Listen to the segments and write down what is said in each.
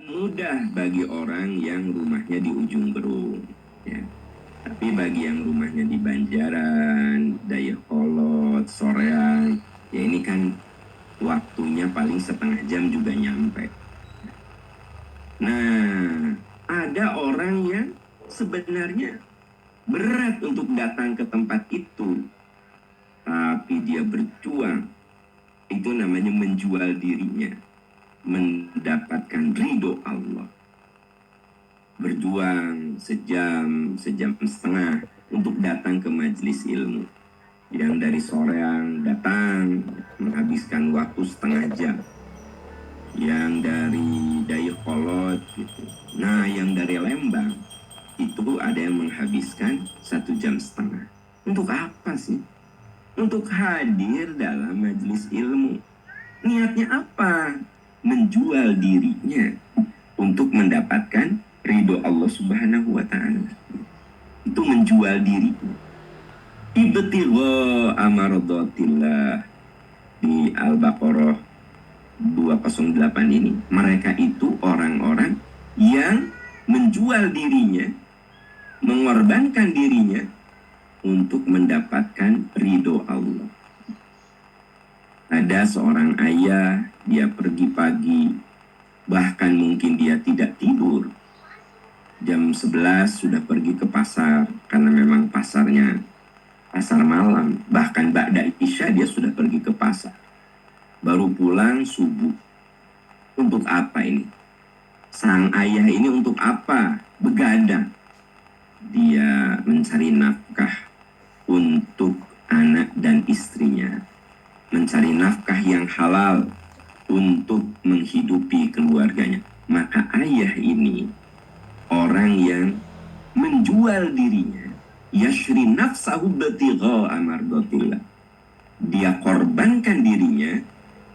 mudah bagi orang yang rumahnya di ujung Berung, ya. Tapi bagi yang rumahnya di Banjaran, Dayakolot, Soreang, ya ini kan waktunya paling setengah jam juga nyampe. Nah, ada orang yang sebenarnya berat untuk datang ke tempat itu, tapi dia berjuang. Itu namanya menjual dirinya, mendapatkan ridho Allah. Berjuang sejam, sejam setengah untuk datang ke majelis ilmu. Yang dari Soreang datang menghabiskan waktu setengah jam. Yang dari Dayakolot gitu. Nah, yang dari Lembang itu ada yang menghabiskan 1,5 jam. Untuk apa sih? Untuk hadir dalam majelis ilmu. Niatnya apa? Menjual dirinya untuk mendapatkan ridho Allah Subhanahu wa Ta'ala. Itu menjual dirinya. Ibtigha amaradotillah di Al-Baqarah 208 ini. Mereka itu orang-orang yang menjual dirinya, mengorbankan dirinya untuk mendapatkan ridho Allah. Ada seorang ayah, dia pergi pagi, bahkan mungkin dia tidak tidur. Jam 11 sudah pergi ke pasar, karena memang pasarnya pasar malam. Bahkan ba'da isya dia sudah pergi ke pasar. Baru pulang subuh. Untuk apa ini? Sang ayah ini untuk apa? Begadang. Dia mencari nafkah untuk anak dan istrinya. Mencari nafkah yang halal untuk menghidupi keluarganya. Maka ayah ini orang yang menjual dirinya, yashri nafsahu batigha amardatillah. Dia korbankan dirinya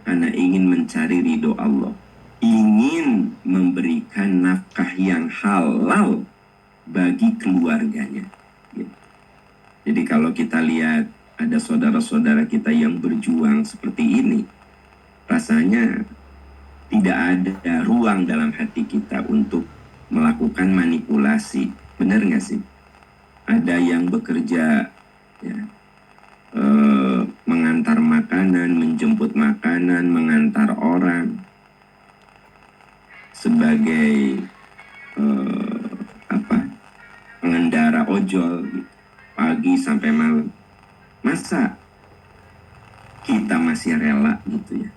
karena ingin mencari ridho Allah, ingin memberikan nafkah yang halal bagi keluarganya. Jadi kalau kita lihat ada saudara-saudara kita yang berjuang seperti ini, rasanya tidak ada ruang dalam hati kita untuk melakukan manipulasi. Benar nggak sih? Ada yang bekerja, ya, mengantar makanan, menjemput makanan, mengantar orang sebagai pengendara ojol gitu, pagi sampai malam. Masa kita masih rela gitu ya?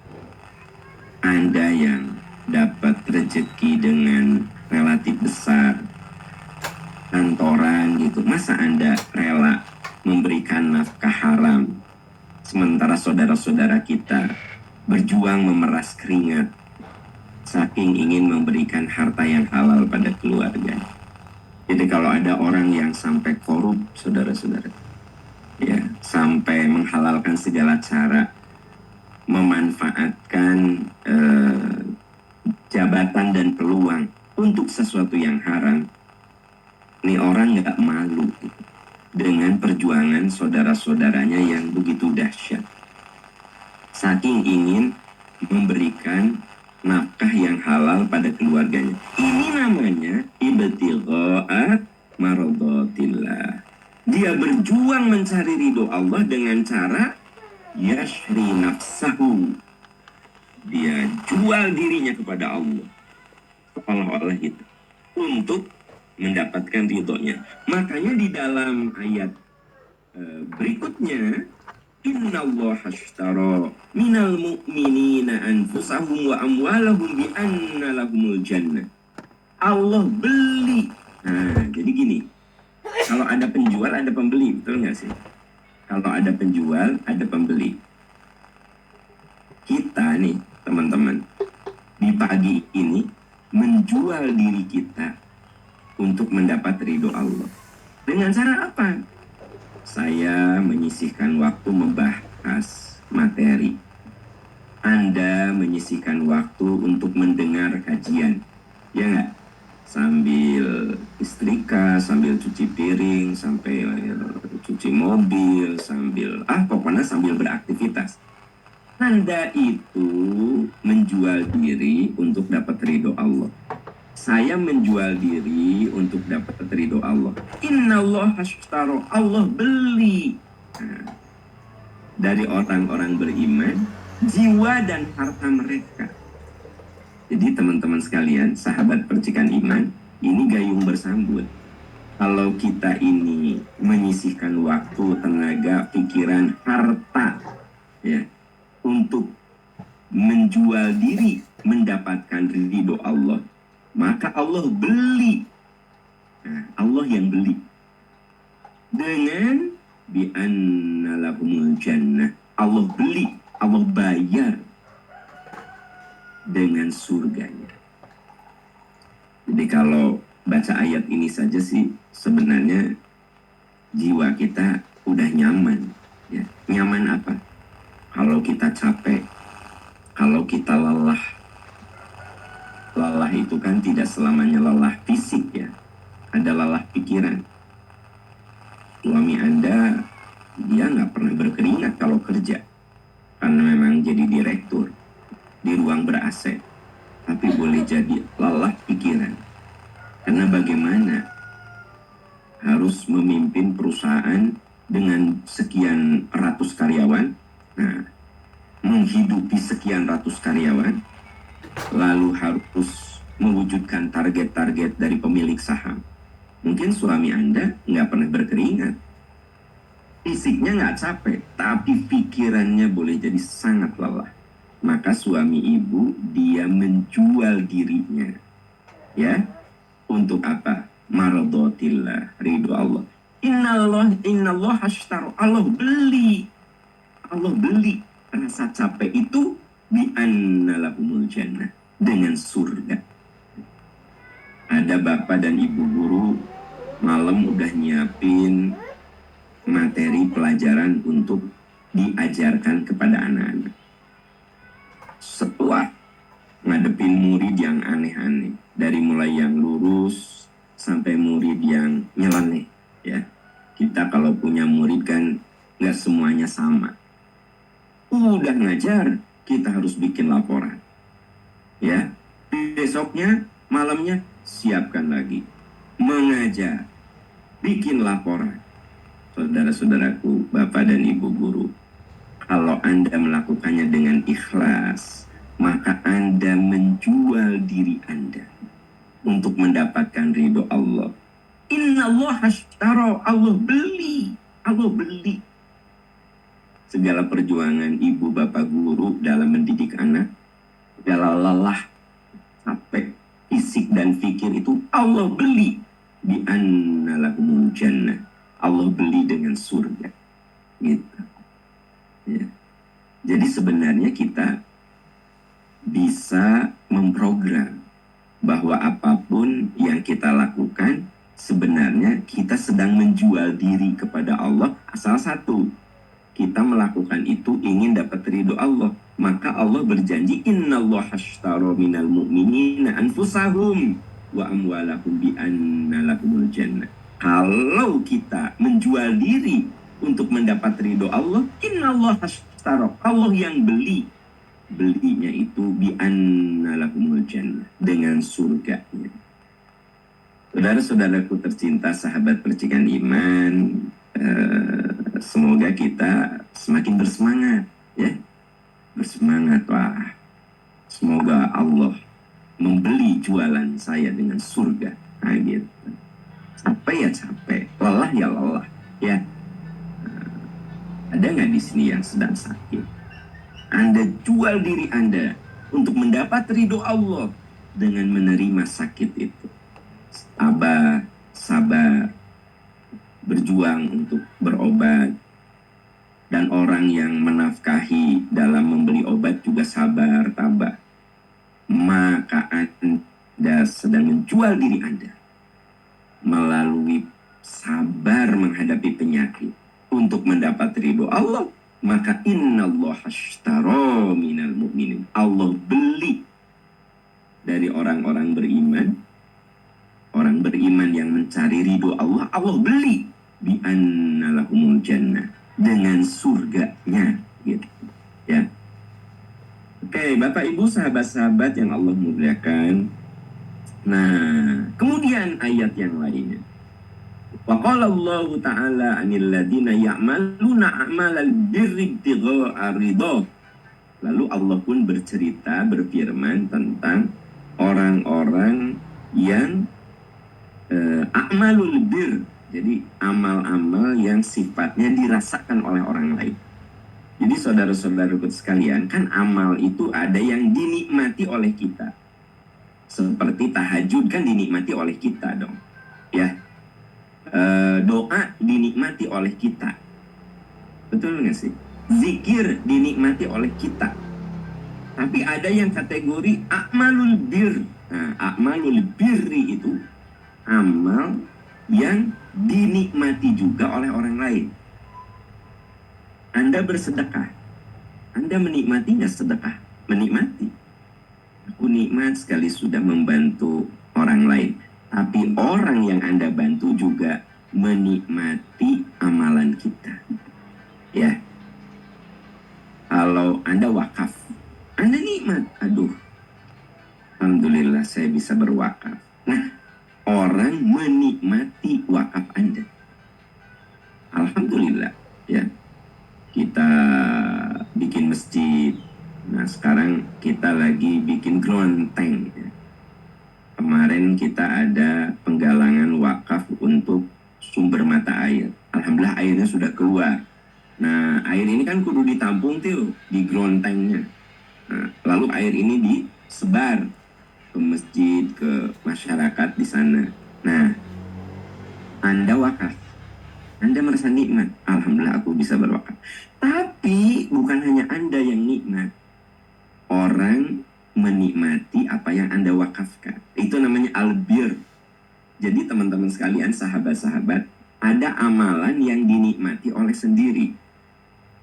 Anda yang dapat rezeki dengan relatif besar, kantoran gitu, masa Anda rela memberikan nafkah haram, sementara saudara-saudara kita berjuang memeras keringat saking ingin memberikan harta yang halal pada keluarga. Jadi kalau ada orang yang sampai korup, saudara-saudara, ya, sampai menghalalkan segala cara, memanfaatkan jabatan dan peluang untuk sesuatu yang haram, ini orang nggak malu gitu, dengan perjuangan saudara-saudaranya yang begitu dahsyat. Saking ingin memberikan nafkah yang halal pada keluarganya. Ini namanya ibtigha maradatillah. Dia berjuang mencari ridho Allah dengan cara yashri nafsahu. Dia jual dirinya kepada Allah, seolah-olah gitu, untuk mendapatkan ridhonya. Makanya di dalam ayat berikutnya, Innallaha ashtara minal mu'minina anfusahum wa amwalahum bi anna lahumul jannah. Allah beli. Nah, jadi gini, kalau ada penjual ada pembeli, betul nggak sih? Kalau ada penjual ada pembeli. Kita nih teman-teman, di pagi ini menjual diri kita untuk mendapat ridho Allah. Dengan cara apa? Saya menyisihkan waktu membahas materi. Anda menyisihkan waktu untuk mendengar kajian. Ya nggak? Sambil istrika, sambil cuci piring, sambil cuci mobil, sambil pokoknya sambil beraktivitas. Anda itu menjual diri untuk dapat ridho Allah. Saya menjual diri untuk dapat ridho Allah. Innallaha ashtaro, Allah beli dari orang-orang beriman jiwa dan harta mereka. Jadi teman-teman sekalian, sahabat percikan iman, ini gayung bersambut. Kalau kita ini menyisihkan waktu, tenaga, pikiran, harta, ya, untuk menjual diri mendapatkan ridho Allah, maka Allah beli. Nah, Allah yang beli dengan bi'anna lahumul jannah. Allah beli, Allah bayar dengan surganya. Jadi kalau baca ayat ini saja sih sebenarnya jiwa kita udah nyaman, ya. Nyaman apa? Kalau kita capek, kalau kita lelah. Lelah itu kan tidak selamanya lelah fisik, ya. Ada lelah pikiran. Suami Anda, dia nggak pernah berkeringat kalau kerja. Karena memang jadi direktur di ruang ber-AC. Tapi boleh jadi lelah pikiran. Karena bagaimana harus memimpin perusahaan dengan sekian ratus karyawan. Nah, menghidupi sekian ratus karyawan, lalu harus mewujudkan target-target dari pemilik saham. Mungkin suami Anda nggak pernah berkeringat. Fisiknya nggak capek, tapi pikirannya boleh jadi sangat lelah. Maka suami ibu, dia menjual dirinya. Ya, untuk apa? Maradatillah, ridho Allah. Innallah ashtaro, Allah beli. Allah beli rasa capek itu bi'anna lahumul jannah, dengan surga. Ada bapak dan ibu guru malam udah nyiapin materi pelajaran untuk diajarkan kepada anak-anak. Setelah ngadepin murid yang aneh-aneh, dari mulai yang lurus sampai murid yang nyeleneh, ya. Kita kalau punya murid kan nggak semuanya sama. Udah ngajar, kita harus bikin laporan, ya. Besoknya, malamnya siapkan lagi, mengajar, bikin laporan. Saudara-saudaraku, bapak dan ibu guru, kalau Anda melakukannya dengan ikhlas, maka Anda menjual diri Anda untuk mendapatkan ridho Allah. Innallah ashtaro, Allah beli. Allah beli. Segala perjuangan ibu bapak guru dalam mendidik anak, segala lelah, capek, fisik dan fikir itu Allah beli. Bi'anna lahumul jannah. Allah beli dengan surga. Gitu. Ya. Jadi sebenarnya kita bisa memprogram bahwa apapun yang kita lakukan, sebenarnya kita sedang menjual diri kepada Allah. Asal satu, kita melakukan itu ingin dapat ridho Allah. Maka Allah berjanji, innallaha ashtaro minal mu'minina anfusahum wa amwalahum bi'anna lahumul jannah. Kalau kita menjual diri untuk mendapat ridho Allah, innallaha ashtaro, Allah yang beli. Belinya itu bi'anna lahumul jannah, dengan surganya. Saudara-saudaraku tercinta, sahabat percikan iman, semoga kita semakin bersemangat, ya. Bersemangat, wah. Semoga Allah membeli jualan saya dengan surga. Nah, gitu. Capek ya capek, lelah ya lelah, ya. Ada nggak di sini yang sedang sakit? Anda jual diri Anda untuk mendapat ridho Allah dengan menerima sakit itu. Sabar, berjuang untuk berobat. Dan orang yang menafkahi dalam membeli obat juga sabar, tabah. Maka Anda sedang menjual diri Anda melalui sabar menghadapi penyakit untuk mendapat ridho Allah. Maka innallaha ashtaro minal mu'minin, Allah beli dari orang-orang beriman. Orang beriman yang mencari ridho Allah, Allah beli bi'anna lahumul jannah, dengan surganya, gitu, ya. Oke, Bapak Ibu, sahabat-sahabat yang Allah muliakan, Nah, kemudian ayat yang lainnya. Wa qala Allah Ta'ala 'anil ladzina ya'maluna a'malal birri ibtigha'a ridha. Lalu Allah pun bercerita, berfirman tentang orang-orang yang a'malul bir. Jadi amal-amal yang sifatnya dirasakan oleh orang lain. Jadi saudara-saudaraku sekalian, kan amal itu ada yang dinikmati oleh kita. Seperti tahajud kan dinikmati oleh kita dong. Ya, doa dinikmati oleh kita. Betul nggak sih? Zikir dinikmati oleh kita. Tapi ada yang kategori akmalul bir. Nah, akmalul birri itu amal yang dinikmati juga oleh orang lain. Anda bersedekah, Anda menikmati nggak sedekah? Menikmati. Aku nikmat sekali sudah membantu orang lain. Tapi orang yang Anda bantu juga menikmati amalan kita. Ya, kalau Anda wakaf, Anda nikmat. Aduh, alhamdulillah saya bisa berwakaf. Nah, orang menikmati wakaf Anda. Alhamdulillah, ya. Kita bikin masjid. Nah, sekarang kita lagi bikin gronteng. Ya. Kemarin kita ada penggalangan wakaf untuk sumber mata air. Alhamdulillah airnya sudah keluar. Nah, air ini kan kudu ditampung tuh di grontengnya. Nah, lalu air ini disebar ke masjid, ke masyarakat di sana. Nah, Anda wakaf. Anda merasa nikmat. Alhamdulillah aku bisa berwakaf. Tapi bukan hanya Anda yang nikmat. Orang menikmati apa yang Anda wakafkan. Itu namanya albir. Jadi teman-teman sekalian, sahabat-sahabat, ada amalan yang dinikmati oleh sendiri.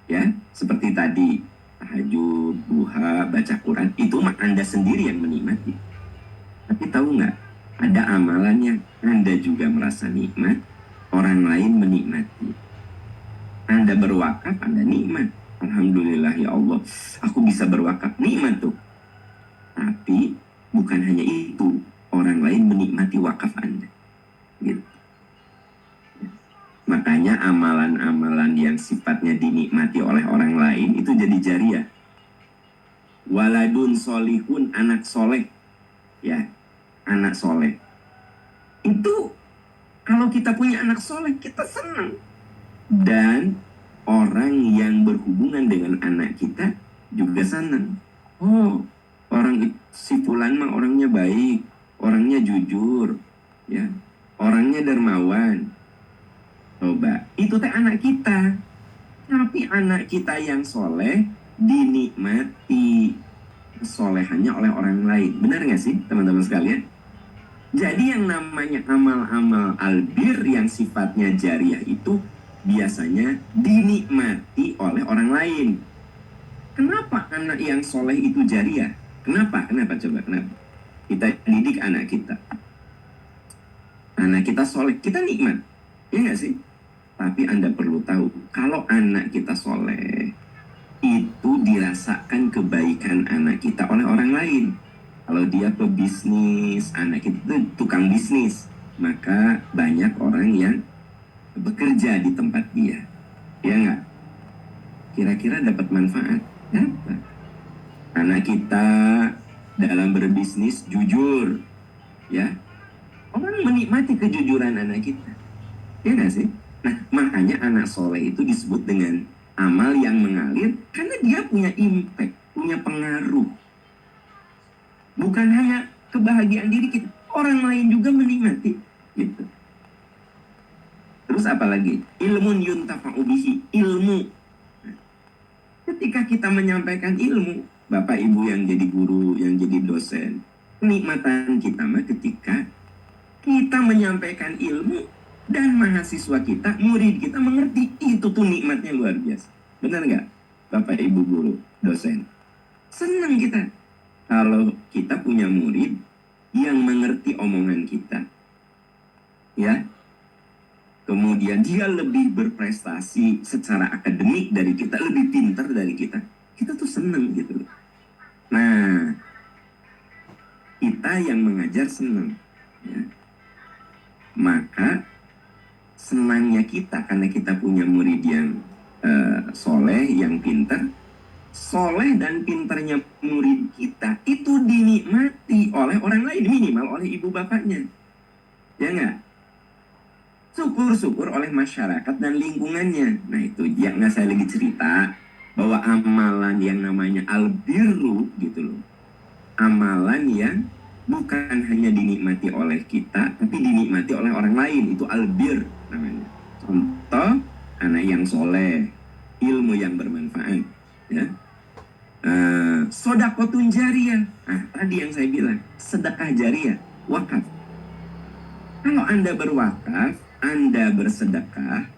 Ya, seperti tadi, tahajud, duha, baca Quran, itu mah Anda sendiri yang menikmati. Tapi tahu nggak, ada amalan yang Anda juga merasa nikmat, orang lain menikmati. Anda berwakaf, Anda nikmat. Alhamdulillah ya Allah, aku bisa berwakaf, nikmat tuh. Tapi bukan hanya itu, orang lain menikmati wakaf Anda. Gitu. Makanya amalan-amalan yang sifatnya dinikmati oleh orang lain itu jadi jariah. Waladun solihun, anak soleh. Ya, anak soleh. Itu kalau kita punya anak soleh, kita senang. Dan orang yang berhubungan dengan anak kita juga senang. Oh, orang si fulan mah orangnya baik, orangnya jujur, ya, orangnya dermawan. Coba, itu teh anak kita. Tapi anak kita yang soleh dinikmati kesolehannya oleh orang lain. Benar nggak sih teman-teman sekalian? Jadi yang namanya amal-amal albir yang sifatnya jariah itu biasanya dinikmati oleh orang lain. Kenapa anak yang soleh itu jariah? Kenapa? Kenapa coba? Kenapa? Kita didik anak kita. Anak kita soleh, kita nikmat. Ya nggak sih? Tapi Anda perlu tahu, kalau anak kita soleh, itu dirasakan kebaikan anak kita oleh orang lain. Kalau dia pebisnis, anak kita itu tukang bisnis, maka banyak orang yang bekerja di tempat dia. Ya nggak? Kira-kira dapat manfaat? Dapat. Anak kita dalam berbisnis jujur, ya. Orang menikmati kejujuran anak kita. Ya nggak sih? Nah, makanya anak soleh itu disebut dengan amal yang mengalir karena dia punya impact, punya pengaruh. Bukan hanya kebahagiaan diri kita, orang lain juga menikmati. Gitu. Terus apa lagi? Ilmun yuntafa'u bihi, ilmu. Nah, ketika kita menyampaikan ilmu, Bapak Ibu yang jadi guru, yang jadi dosen, kenikmatan kita mah ketika kita menyampaikan ilmu dan mahasiswa kita, murid kita mengerti, itu tuh nikmatnya luar biasa. Benar nggak, Bapak Ibu guru, dosen? Senang kita kalau kita punya murid yang mengerti omongan kita, ya. Kemudian dia lebih berprestasi secara akademik dari kita, lebih pintar dari kita. Kita tuh senang gitu. Nah, kita yang mengajar senang, ya. Maka senangnya kita karena kita punya murid yang soleh, yang pintar. Soleh dan pintarnya murid kita itu dinikmati oleh orang lain, minimal oleh ibu bapaknya, ya nggak? Syukur-syukur oleh masyarakat dan lingkungannya. Nah itu ya, nggak, saya lagi cerita bahwa amalan yang namanya albirru gitu loh, amalan yang bukan hanya dinikmati oleh kita tapi dinikmati oleh orang lain, itu albir namanya. Contoh, anak yang soleh, ilmu yang bermanfaat, ya. Sodakotun jariyah. Nah, tadi yang saya bilang, sedekah jariyah, wakaf. Kalau Anda berwakaf, Anda bersedekah,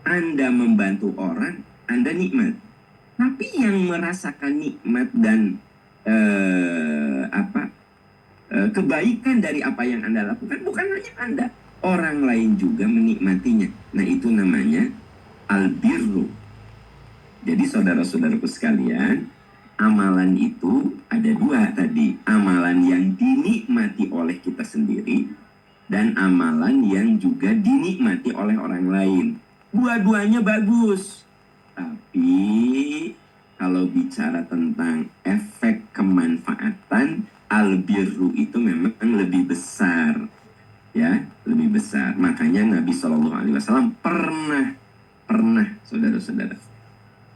Anda membantu orang, Anda nikmat. Tapi yang merasakan nikmat dan kebaikan dari apa yang Anda lakukan bukan hanya Anda, orang lain juga menikmatinya. Nah, itu namanya albirru. Jadi saudara-saudaraku sekalian, amalan itu ada dua tadi. Amalan yang dinikmati oleh kita sendiri dan amalan yang juga dinikmati oleh orang lain. Dua-duanya bagus. Tapi kalau bicara tentang efek kemanfaatan, albirru itu memang lebih besar. Ya, lebih besar. Makanya Nabi SAW pernah saudara-saudara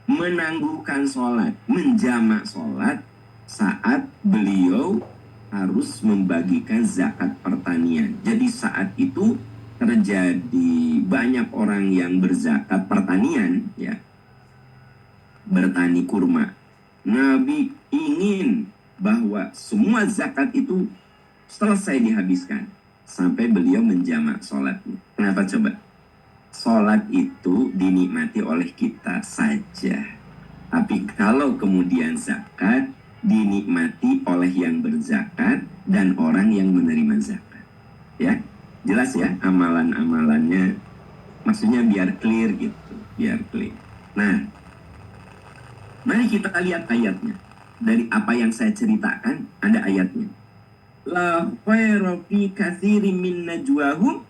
menangguhkan sholat, menjamak sholat saat beliau harus membagikan zakat pertanian. Jadi saat itu terjadi banyak orang yang berzakat pertanian, ya, bertani kurma. Nabi ingin bahwa semua zakat itu selesai dihabiskan sampai beliau menjamak sholatnya. Kenapa coba? Sholat itu dinikmati oleh kita saja. Tapi kalau kemudian zakat dinikmati oleh yang berzakat dan orang yang menerima zakat. Ya, jelas ya amalan-amalannya. Maksudnya biar clear gitu, biar clear. Nah, mari kita lihat ayatnya. Dari apa yang saya ceritakan, ada ayatnya. La khairu fi katsirin min najwahum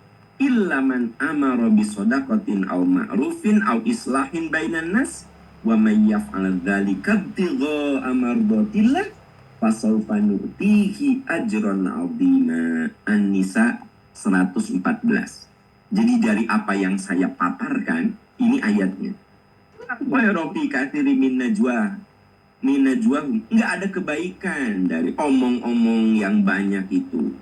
illa man amara bisodaqatin aw ma'rufin aw islahin bainan nas wa may yaf'al dzalika ibtigha'a mardatillah fasawfa nu'tihi ajran 'azima. An-Nisa 114. Jadi dari apa yang saya paparkan, ini ayatnya. Wa rafi katsiri min najwa nggak ada kebaikan dari omong-omong yang banyak itu.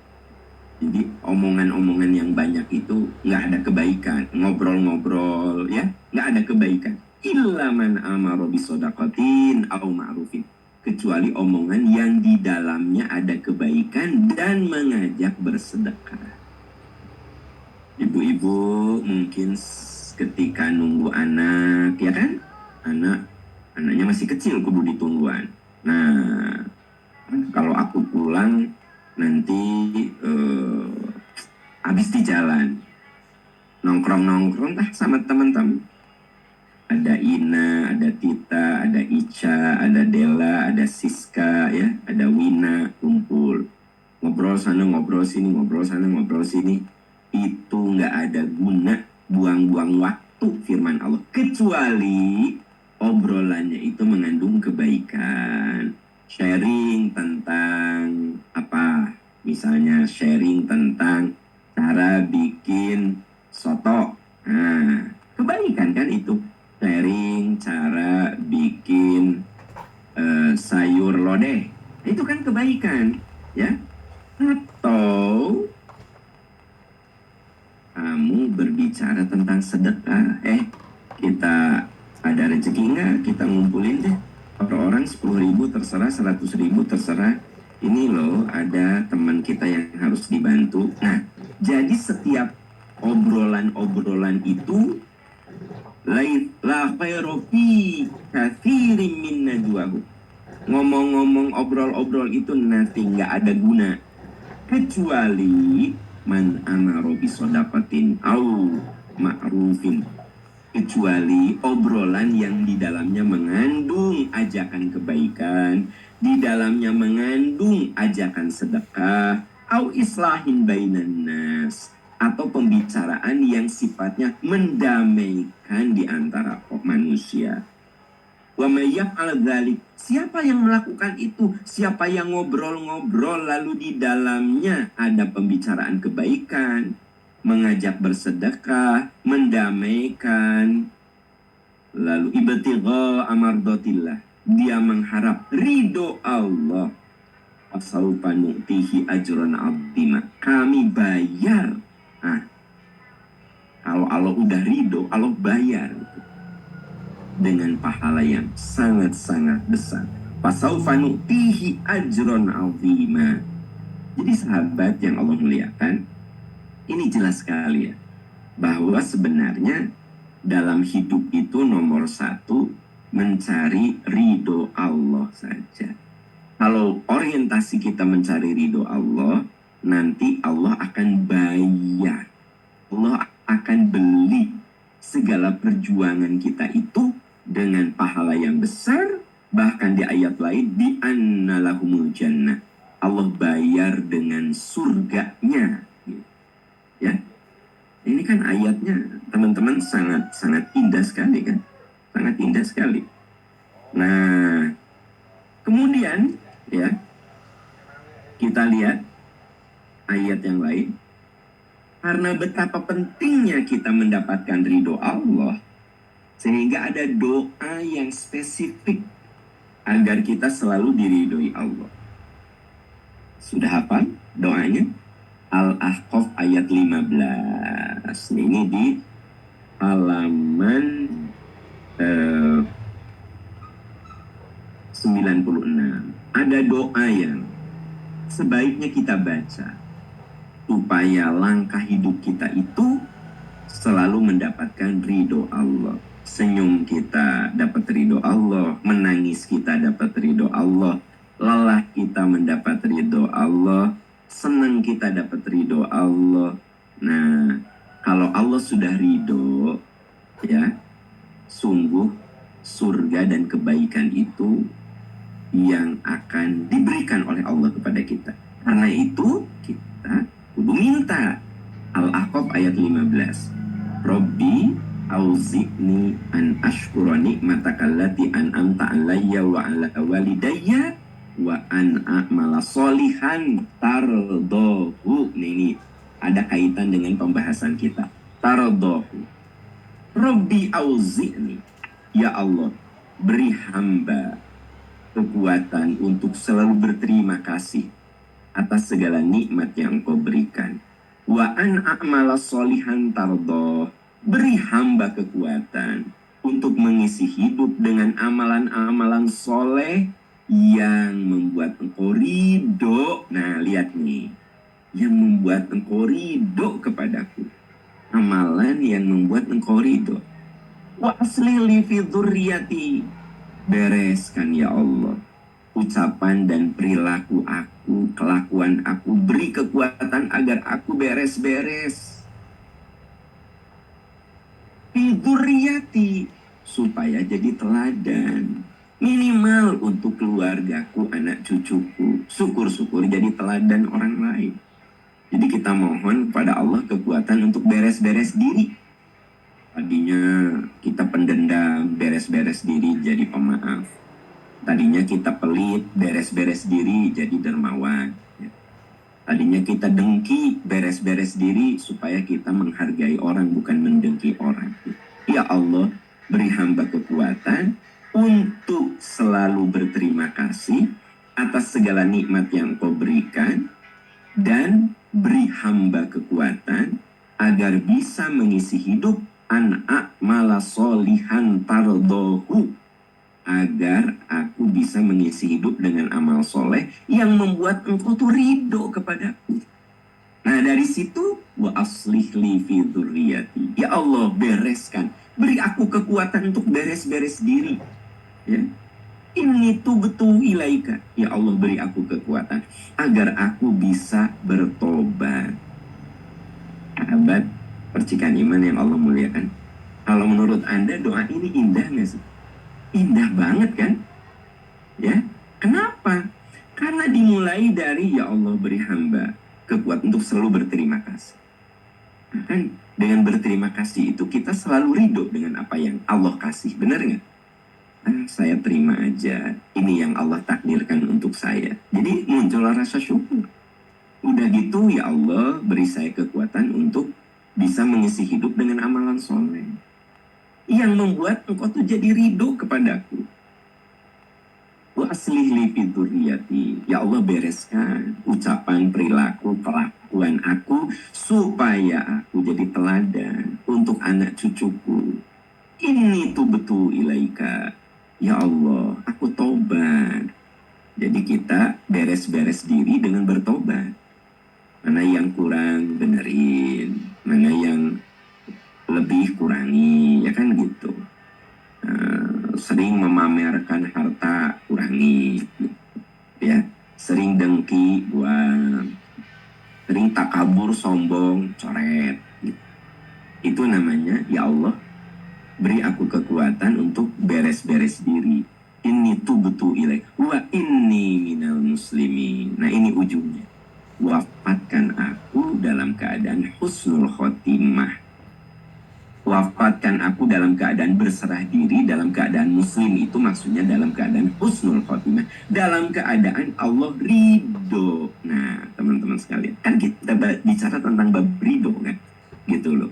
Jadi omongan-omongan yang banyak itu nggak ada kebaikan, ngobrol-ngobrol, ya, nggak ada kebaikan. Illa man amara bisodaqatin aw ma'rufin, kecuali omongan yang di dalamnya ada kebaikan dan mengajak bersedekah. Ibu-ibu mungkin ketika nunggu anak, ya kan, anaknya masih kecil kudu ditungguan. Nah, kalau aku pulang nanti habis di jalan nongkrong sama teman-teman, ada Ina, ada Tita, ada Ica, ada Della, ada Siska, ya, ada Wina, kumpul ngobrol sana ngobrol sini, ngobrol sana ngobrol sini. Itu nggak ada guna, buang-buang waktu firman Allah, kecuali obrolannya itu mengandung kebaikan. Sharing tentang apa? Misalnya sharing tentang cara bikin soto. Nah, kebaikan kan itu. Sharing cara bikin sayur lodeh. Itu kan kebaikan, ya. Atau kamu berbicara tentang sedekah. Kita ada rezeki nggak? Kita ngumpulin deh. Orang 10.000 terserah, 100.000 terserah. Ini loh ada teman kita yang harus dibantu. Nah, jadi setiap obrolan-obrolan itu la khairu fi katsirin min najwahum. Ngomong-ngomong obrol-obrol itu nanti nggak ada guna, kecuali man amara bisodaqatin au ma'rufin, kecuali obrolan yang di dalamnya mengandung ajakan kebaikan di dalamnya mengandung ajakan sedekah, au islahin bainan nas, atau pembicaraan yang sifatnya mendamaikan di antara manusia. Wa may yaf'al dzalik, siapa yang melakukan itu, siapa yang ngobrol-ngobrol lalu di dalamnya ada pembicaraan kebaikan, mengajak bersedekah, mendamaikan, lalu ibtigha amardatillah, dia mengharap ridho Allah, fasaufa nu'tihi ajran 'azima, kami bayar. Nah, kalau Allah udah ridho, Allah bayar dengan pahala yang sangat-sangat besar. Fasaufa nu'tihi ajron 'azima. Jadi sahabat yang Allah muliakan, ini jelas sekali ya, bahwa sebenarnya dalam hidup itu nomor satu mencari ridho Allah saja. Kalau orientasi kita mencari ridho Allah, nanti Allah akan bayar. Allah akan beli segala perjuangan kita itu dengan pahala yang besar. Bahkan di ayat lain, bi anna lahumul jannah, Allah bayar dengan surganya. Ya, ini kan ayatnya teman-teman sangat indah sekali kan, sangat indah sekali. Nah, kemudian ya kita lihat ayat yang lain. Karena betapa pentingnya kita mendapatkan ridho Allah, sehingga ada doa yang spesifik agar kita selalu diridhoi Allah. Sudah hafal doanya? Al-Ahqaf ayat 15. Ini di halaman 96. Ada doa yang sebaiknya kita baca supaya langkah hidup kita itu selalu mendapatkan ridho Allah. Senyum kita dapat ridho Allah, menangis kita dapat ridho Allah, lelah kita mendapat ridho Allah, senang kita dapat ridho Allah. Nah, kalau Allah sudah ridho, ya, sungguh surga dan kebaikan itu yang akan diberikan oleh Allah kepada kita. Karena itu kita kudu minta. Al-Ahqaf ayat 15. Robbi auzi'ni an ashkura ni'mataka allati an'amta alayya wa ala walidayya wa an a'mala solihan tardohu. Ini ada kaitan dengan pembahasan kita. Tardohu. Robbi auzi'ni, ya Allah, beri hamba kekuatan untuk selalu berterima kasih atas segala nikmat yang Engkau berikan. Wa an a'mala solihan tardoh, beri hamba kekuatan untuk mengisi hidup dengan amalan-amalan soleh yang membuat Engkau ridho. Nah, lihat nih, yang membuat Engkau ridho kepadaku, amalan yang membuat Engkau ridho. Wa aslih li fi dzurriyyati, bereskan ya Allah ucapan dan perilaku aku, kelakuan aku, beri kekuatan agar aku beres-beres. Fi dzurriyyati, supaya jadi teladan. Minimal untuk keluargaku, anak cucuku, syukur-syukur jadi teladan orang lain. Jadi kita mohon kepada Allah kekuatan untuk beres-beres diri. Tadinya kita pendendam, beres-beres diri jadi pemaaf. Tadinya kita pelit, beres-beres diri jadi dermawan. Tadinya kita dengki, beres-beres diri supaya kita menghargai orang, bukan mendengki orang. Ya Allah, beri hamba kekuatan untuk selalu berterima kasih atas segala nikmat yang Kau berikan, dan beri hamba kekuatan agar bisa mengisi hidup an a'mala solihan tardohu, agar aku bisa mengisi hidup dengan amal soleh yang membuat Engkau tuh ridho kepadaku. Nah, dari situ, wa aslih li fi dzurriyyati, ya Allah, bereskan, beri aku kekuatan untuk beres-beres diri. Ya, ini tuh betul ilaika, ya Allah, beri aku kekuatan agar aku bisa bertobat. Sahabat percikan iman yang Allah muliakan, kalau menurut Anda doa ini indah nggak sih? Indah banget kan? Ya, kenapa? Karena dimulai dari ya Allah beri hamba kekuatan untuk selalu berterima kasih. Nah, kan dengan berterima kasih itu kita selalu ridho dengan apa yang Allah kasih, benar nggak? Saya terima aja, ini yang Allah takdirkan untuk saya. Jadi muncul rasa syukur. Udah gitu ya Allah beri saya kekuatan untuk bisa mengisi hidup dengan amalan soleh yang membuat engkau tuh jadi ridho kepadaku. Wa aslih li fi dzurriyyati, ya Allah bereskan ucapan, perilaku, kelakuan aku supaya aku jadi teladan untuk anak cucuku. Ini tuh betul ilaika, ya Allah aku tobat. Jadi kita beres-beres diri dengan bertobat. Mana yang kurang benerin, mana yang lebih kurangi, ya kan gitu. Sering memamerkan harta kurangi, ya, sering dengki buang, sering takabur sombong coret, gitu. Itu namanya ya Allah beri aku kekuatan untuk beres-beres diri. Ini tuh betul ilaih wa inni minal muslimin. Nah ini ujungnya, wafatkan aku dalam keadaan husnul khotimah. Wafatkan aku dalam keadaan berserah diri, dalam keadaan muslim, itu maksudnya dalam keadaan husnul khotimah, dalam keadaan Allah ridho. Nah teman-teman sekalian, kan kita bicara tentang bab ridho kan, gitu loh.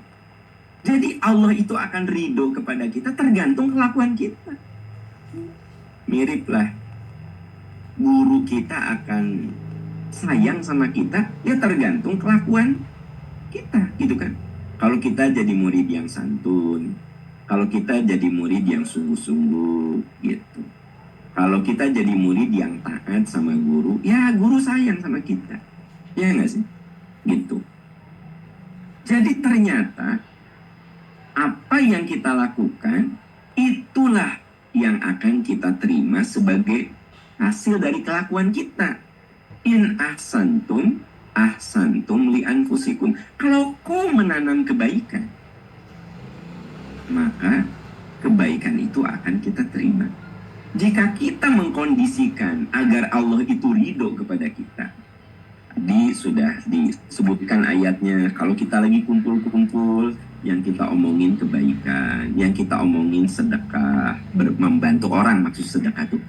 Jadi Allah itu akan ridho kepada kita tergantung kelakuan kita. Mirip lah, guru kita akan sayang sama kita ya tergantung kelakuan kita, gitu kan. Kalau kita jadi murid yang santun, kalau kita jadi murid yang sungguh-sungguh, gitu. Kalau kita jadi murid yang taat sama guru, ya guru sayang sama kita. Ya nggak sih? Gitu. Jadi ternyata apa yang kita lakukan, itulah yang akan kita terima sebagai hasil dari kelakuan kita. In ahsantum li anfusikum. Kalau kau menanam kebaikan, maka kebaikan itu akan kita terima. Jika kita mengkondisikan agar Allah itu ridho kepada kita, tadi sudah disebutkan ayatnya, kalau kita lagi kumpul-kumpul, yang kita omongin kebaikan, yang kita omongin sedekah, membantu orang, maksud sedekah tuh.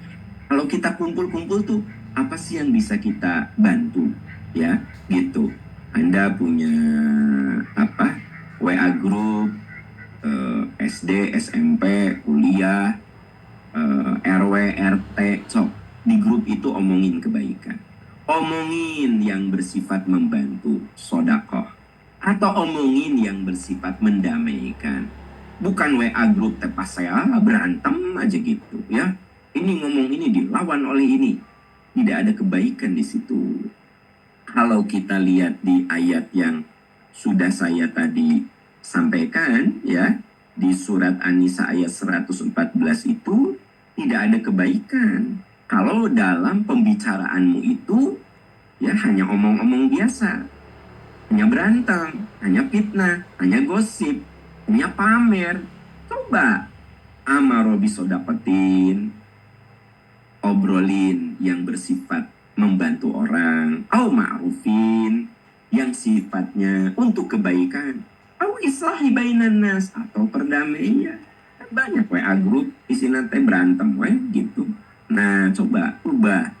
Kalau kita kumpul-kumpul tuh, apa sih yang bisa kita bantu? Ya, gitu. Anda punya apa? WA group, SD, SMP, kuliah, RW, RT, sok. Di grup itu omongin kebaikan. Omongin yang bersifat membantu, sodakoh. Atau omongin yang bersifat mendamaikan. Bukan WA group tepas saya berantem aja gitu ya. Ini ngomong ini dilawan oleh ini. Tidak ada kebaikan di situ. Kalau kita lihat di ayat yang sudah saya tadi sampaikan ya, di surat An-Nisa ayat 114 itu tidak ada kebaikan. Kalau dalam pembicaraanmu itu ya hanya omong-omong biasa, hanya berantem, hanya fitnah, hanya gosip, hanya pamer. Coba amaro bisodakotin, obrolin yang bersifat membantu orang, au ma'rufin yang sifatnya untuk kebaikan, au islahi bainan nas atau perdamaian. Banyak WA group isi nanti berantem gitu. Nah coba ubah.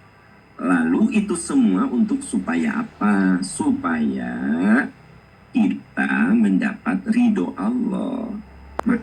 Lalu itu semua untuk supaya apa? Supaya kita mendapat ridho Allah.